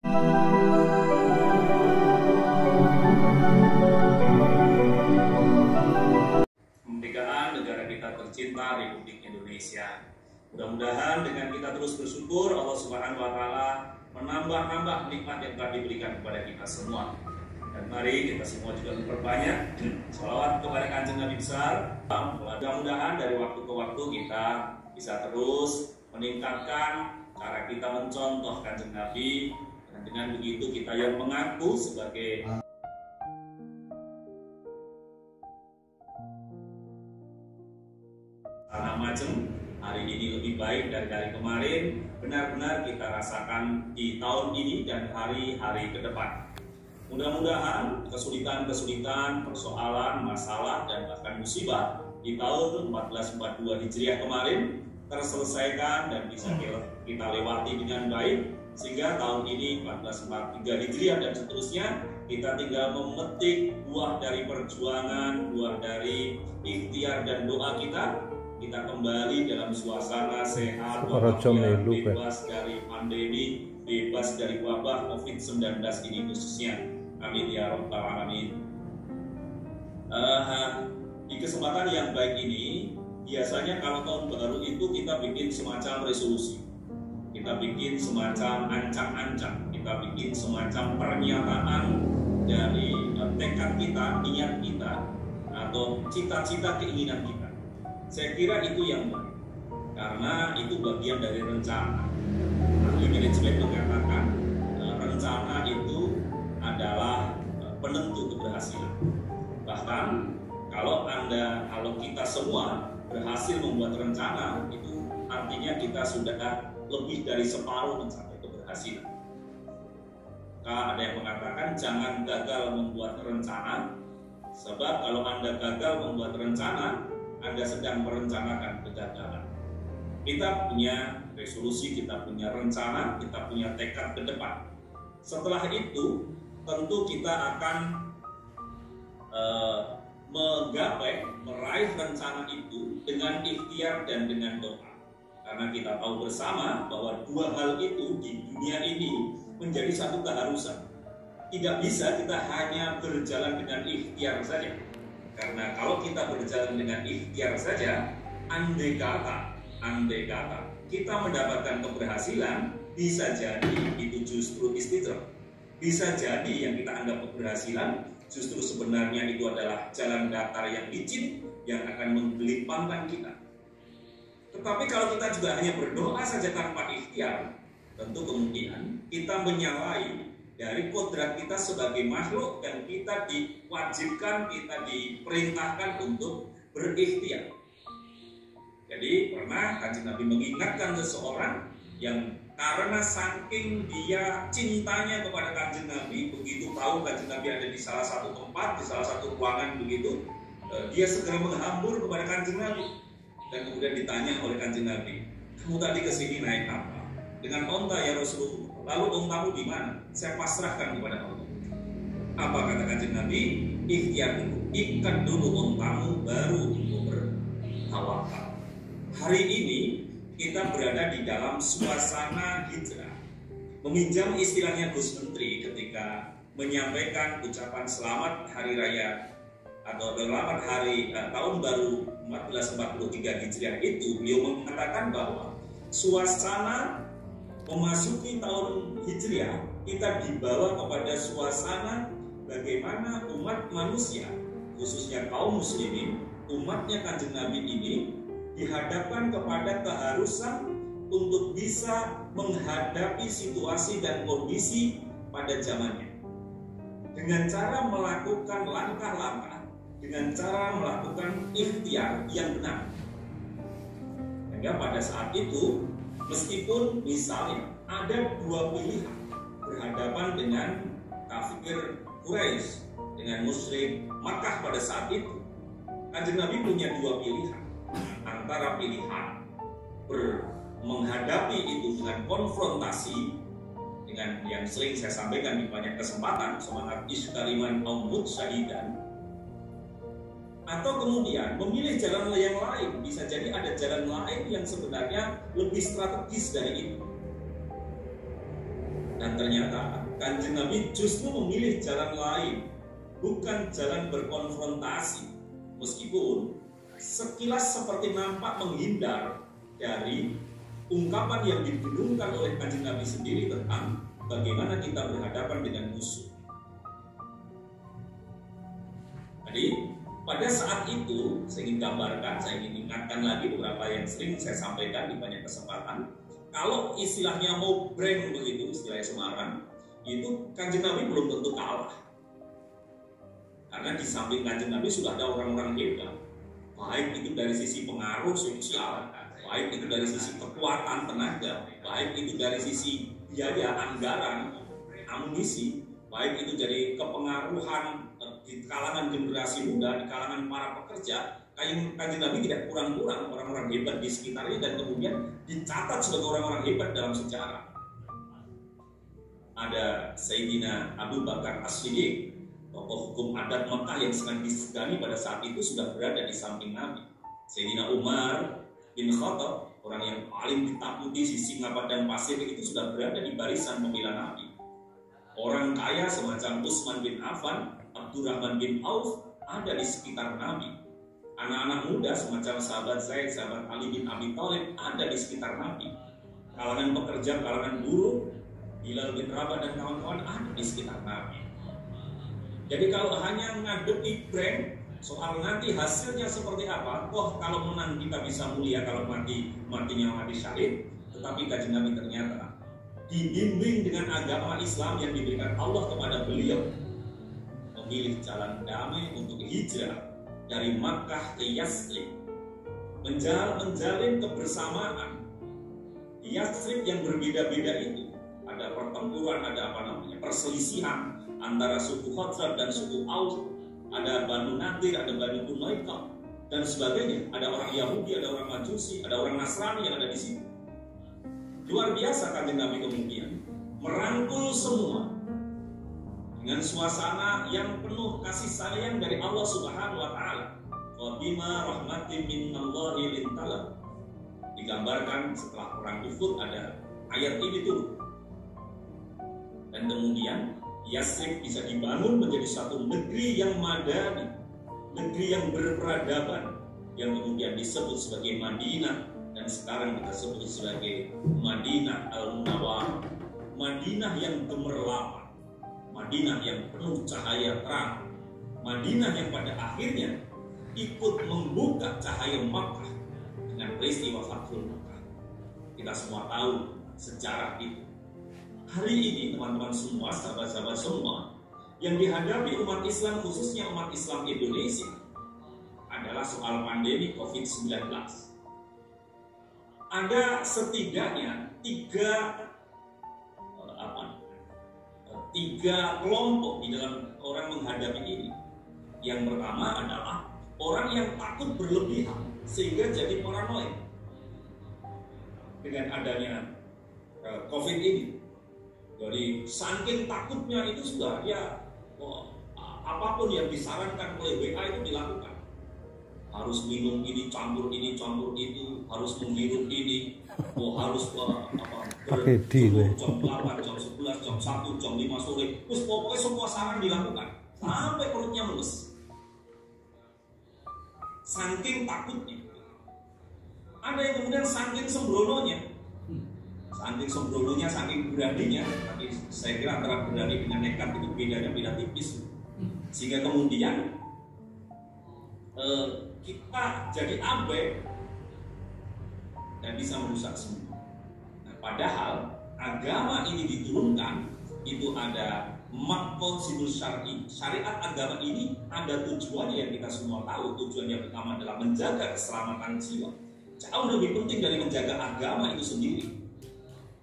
Kemerdekaan negara kita tercinta Republik Indonesia. Mudah-mudahan dengan kita terus bersyukur, Allah Subhanahu wa Ta'ala menambah-nambah nikmat yang telah diberikan kepada kita semua. Dan mari kita semua juga memperbanyak sholawat kepada Kanjeng Nabi besar. Mudah-mudahan dari waktu ke waktu kita bisa terus meningkatkan cara kita mencontoh Kanjeng Nabi. Dan dengan begitu kita yang mengaku sebagai tanah macem, hari ini lebih baik dari kemarin, benar-benar kita rasakan di tahun ini dan hari-hari ke depan. Mudah-mudahan kesulitan-kesulitan, persoalan, masalah, dan bahkan musibah di tahun 1442 Hijriah kemarin terselesaikan dan bisa kita lewati dengan baik, sehingga tahun ini 1443 Hijriah dan seterusnya kita tinggal memetik buah dari perjuangan, buah dari ikhtiar dan doa kita kembali dalam suasana sehat, bebas dari pandemi, bebas dari wabah COVID-19 ini khususnya. Amin ya rabbal alamin. Di kesempatan yang baik ini, biasanya kalau tahun baru itu kita bikin semacam resolusi, kita bikin semacam ancang-ancang, kita bikin semacam pernyataan dari tekad kita, niat kita, atau cita-cita keinginan kita. Saya kira itu yang baik, karena itu bagian dari rencana. Ahli manajemen mengatakan rencana itu adalah penentu keberhasilan. Bahkan kalau kita semua berhasil membuat rencana, itu artinya kita sudah lebih dari separuh mencapai keberhasilan. Ada yang mengatakan jangan gagal membuat rencana, sebab kalau Anda gagal membuat rencana, Anda sedang merencanakan kegagalan. Kita punya resolusi, kita punya rencana, kita punya tekad ke depan. Setelah itu, tentu kita akan meraih rencana itu dengan ikhtiar dan dengan doa. Karena kita tahu bersama bahwa dua hal itu di dunia ini menjadi satu keharusan. Tidak bisa kita hanya berjalan dengan ikhtiar saja. Karena kalau kita berjalan dengan ikhtiar saja, andai kata kita mendapatkan keberhasilan, bisa jadi itu justru istidraj. Bisa jadi yang kita anggap keberhasilan justru sebenarnya itu adalah jalan datar yang licin yang akan menggelimpangkan kita. Tetapi kalau kita juga hanya berdoa saja tanpa ikhtiar, tentu kemudian kita menyalahi dari kodrat kita sebagai makhluk yang kita diwajibkan, kita diperintahkan untuk berikhtiar. Jadi pernah Kanjeng Nabi mengingatkan seseorang yang karena saking dia cintanya kepada Kanjeng Nabi, begitu tahu Kanjeng Nabi ada di salah satu tempat, di salah satu ruangan begitu, dia segera menghambur kepada Kanjeng Nabi. Dan kemudian ditanya oleh Kanjeng Nabi, kamu tadi kesini naik apa? Dengan onta ya Rasulullah. Lalu ontamu di mana? Saya pasrahkan kepada Allah. Apa kata Kanjeng Nabi? Ikhtiar dulu, ikat dulu ontamu, baru bertawakal. Hari ini kita berada di dalam suasana hijrah. Meminjam istilahnya Gus Menteri ketika menyampaikan ucapan selamat hari raya atau selamat hari tahun baru 1443 Hijriah itu, beliau mengatakan bahwa suasana memasuki tahun Hijriah kita dibawa kepada suasana bagaimana umat manusia, khususnya kaum muslimin, umatnya Kanjeng Nabi ini dihadapkan kepada keharusan untuk bisa menghadapi situasi dan kondisi pada zamannya dengan cara melakukan langkah-langkah, dengan cara melakukan ikhtiar yang benar. Sehingga pada saat itu, meskipun misalnya ada dua pilihan berhadapan dengan kafir Quraisy, dengan musyrik Makkah pada saat itu, Kanjeng Nabi punya dua pilihan. Antara pilihan menghadapi itu dengan konfrontasi, dengan yang sering saya sampaikan di banyak kesempatan, semangat iskaliman aumut syahidan, atau kemudian memilih jalan yang lain. Bisa jadi ada jalan lain yang sebenarnya lebih strategis dari itu. Nah, Dan ternyata Kanjeng Nabi justru memilih jalan lain, bukan jalan berkonfrontasi. Meskipun sekilas seperti nampak menghindar dari ungkapan yang didengungkan oleh Kanjeng Nabi sendiri tentang bagaimana kita berhadapan dengan musuh. Jadi pada saat itu saya ingin gambarkan, saya ingin ingatkan lagi beberapa yang sering saya sampaikan di banyak kesempatan. Kalau istilahnya mau brand begitu, istilahnya Semarang, itu Kanjeng Nabi belum tentu kalah. Karena di samping Kanjeng Nabi sudah ada orang-orang hebat, baik itu dari sisi pengaruh sosial, baik itu dari sisi kekuatan tenaga, baik itu dari sisi biaya anggaran, amunisi, baik itu dari kepengaruhan di kalangan generasi muda, di kalangan para pekerja. Kanjeng Nabi tidak kurang-kurang orang-orang hebat di sekitarnya dan kemudian dicatat sebagai orang-orang hebat dalam sejarah. Ada Sayyidina Abu Bakar As-Siddiq, tokoh hukum adat Mekah yang sangat disegani pada saat itu, sudah berada di samping Nabi. Sayyidina Umar bin Khattab, orang yang paling ditakuti di singa padang pasir, itu sudah berada di barisan pembela Nabi. Orang kaya semacam Utsman bin Affan, Abdurrahman bin Auf ada di sekitar Nabi. Anak-anak muda semacam sahabat Zaid, sahabat Ali bin Abi Thalib ada di sekitar Nabi. Kalangan pekerja, kalangan buruh, Bilal bin Rabah dan kawan-kawan ada di sekitar Nabi. Jadi kalau hanya ngadepi brand soal nanti hasilnya seperti apa, toh kalau menang kita bisa mulia, kalau matinya mati syahid. Tetapi Kanjeng Nabi ternyata dibimbing dengan agama Islam yang diberikan Allah kepada beliau, memilih jalan damai untuk hijrah dari Makkah ke Yathrib, menjalin kebersamaan. Di Yathrib yang berbeda-beda itu ada pertempuran, ada perselisihan antara suku Khazraj dan suku Aus, ada Banu Nadir, ada Banu Quraidah dan sebagainya. Ada orang Yahudi, ada orang Majusi, ada orang Nasrani yang ada di situ. Luar biasa Kanjeng Nabi kemudian merangkul semua dengan suasana yang penuh kasih sayang dari Allah Subhanahu wa taala. Wa bima rahmatin minallahi lintalam. Digambarkan setelah perang Uhud ada ayat ini turun. Dan kemudian Yathrib bisa dibangun menjadi satu negeri yang madani, negeri yang berperadaban, yang kemudian disebut sebagai Madinah dan sekarang kita sebut sebagai Madinah Al-Munawwarah, Madinah yang gemerlap, Madinah yang penuh cahaya terang, Madinah yang pada akhirnya ikut membuka cahaya Makkah dengan peristiwa Fathul Makkah. Kita semua tahu sejarah itu. Hari ini teman-teman semua, sahabat-sahabat semua, yang dihadapi umat Islam, khususnya umat Islam Indonesia, adalah soal pandemi COVID-19. Ada setidaknya tiga kelompok di dalam orang menghadapi ini. Yang pertama adalah orang yang takut berlebihan sehingga jadi paranoid dengan adanya COVID ini. Jadi saking takutnya itu sudah apapun yang disarankan oleh WA itu dilakukan. Harus minum ini, campur itu, harus menghirup ini, harus pakai jam 8, jam 11, jam 1, jam 5 sore. Terus pokoknya semua saran dilakukan sampai perutnya mulus. Saking takutnya. Ada yang kemudian saking sembrononya. Saking beraninya, tapi saya kira antara berani dengan nekat itu beda tipis. Sehingga kemudian kita jadi abai dan bisa merusak semua. Nah, padahal agama ini diturunkan itu ada maqasidul syar'i. Syariat agama ini ada tujuannya yang kita semua tahu. Tujuan yang pertama adalah menjaga keselamatan jiwa. Jauh lebih penting dari menjaga agama itu sendiri.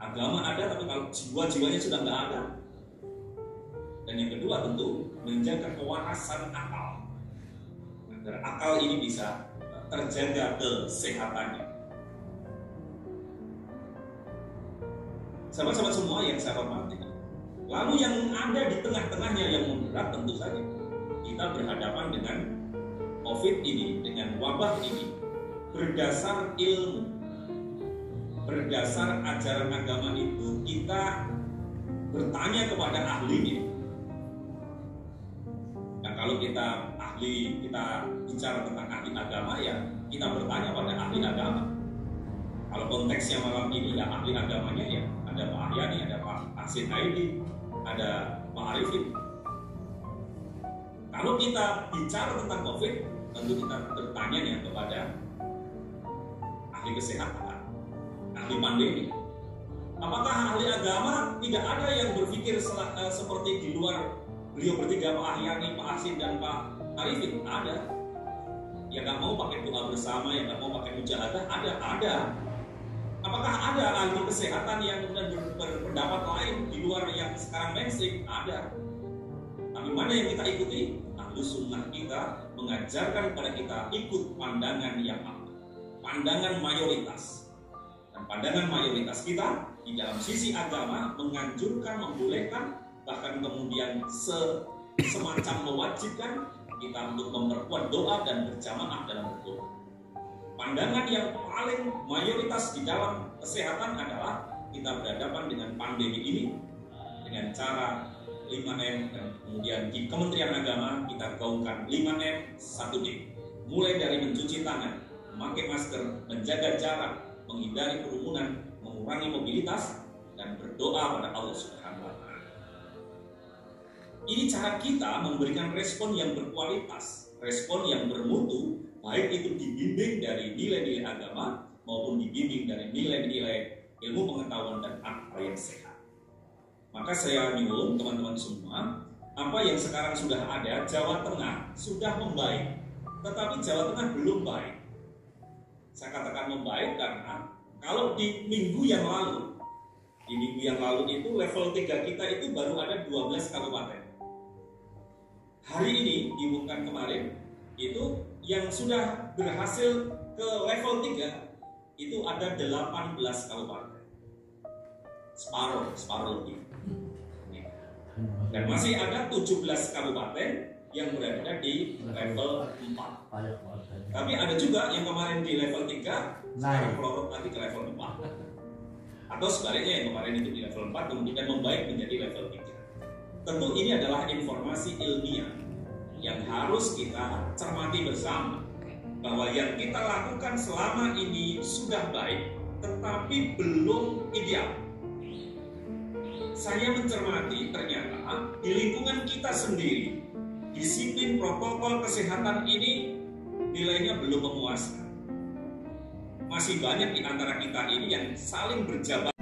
Agama ada, tapi kalau jiwa-jiwanya sudah nggak ada. Dan yang kedua tentu menjaga kewarasan akal, agar akal ini bisa terjaga kesehatannya. Sahabat-sahabat semua yang saya hormati, lalu yang ada di tengah-tengahnya yang memberat tentu saja kita berhadapan dengan COVID ini, dengan wabah ini berdasar ilmu. Berdasar ajaran agama itu kita bertanya kepada ahlinya. Nah, kalau kita bicara tentang ahli agama, ya kita bertanya pada ahli agama. Kalau konteksnya malam ini ya ahli agamanya ya ada Pak Ahyani, ada Pak Asin Aidi, ada Pak Arifin. Kalau kita bicara tentang COVID, tentu kita bertanya kepada ahli kesehatan, ahli pandemi. Apakah ahli agama tidak ada yang berpikir seperti di luar beliau bertiga, Pak Ahyani, Pak Asin, dan Pak Arifin? Ada. Ya nggak mau pakai doa bersama, ya nggak mau pakai mujahadah, ada. Apakah ada ahli kesehatan yang berpendapat lain di luar yang sekarang mainstream? Ada. Tapi mana yang kita ikuti? Ahlus sunnah kita mengajarkan kepada kita ikut pandangan yang apa? Pandangan mayoritas. Dan pandangan mayoritas kita di dalam sisi agama menganjurkan, membolehkan, bahkan kemudian semacam mewajibkan kita untuk memperkuat doa dan berjamaah dalam berdoa. Pandangan yang paling mayoritas di dalam kesehatan adalah kita berhadapan dengan pandemi ini dengan cara 5M, dan kemudian di Kementerian Agama kita gaungkan 5M 1D. Mulai dari mencuci tangan, memakai masker, menjaga jarak, menghindari kerumunan, mengurangi mobilitas, dan berdoa pada Allah Subhanahu wa Ta'ala. Ini cara kita memberikan respon yang berkualitas, respon yang bermutu, baik itu dibimbing dari nilai-nilai agama maupun dibimbing dari nilai-nilai ilmu pengetahuan dan akal yang sehat. Maka saya nyuwun teman-teman semua, apa yang sekarang sudah ada, Jawa Tengah sudah membaik, tetapi Jawa Tengah belum baik. Saya katakan membaik karena kalau di minggu yang lalu itu level 3 kita itu baru ada 12 kabupaten. Hari ini diumumkan kemarin itu yang sudah berhasil ke level 3 itu ada 18 kabupaten. Separuh lebih. Dan masih ada 17 kabupaten yang berada di level 4. Tapi ada juga yang kemarin di level 3 sekarang melorot lagi ke level 4. Atau sebaliknya yang kemarin itu di level 4 kemudian membaik menjadi level 3. Tentu ini adalah informasi ilmiah yang harus kita cermati bersama, bahwa yang kita lakukan selama ini sudah baik tetapi belum ideal. Saya mencermati ternyata di lingkungan kita sendiri disiplin protokol kesehatan ini nilainya belum memuaskan. Masih banyak di antara kita ini yang saling berjabat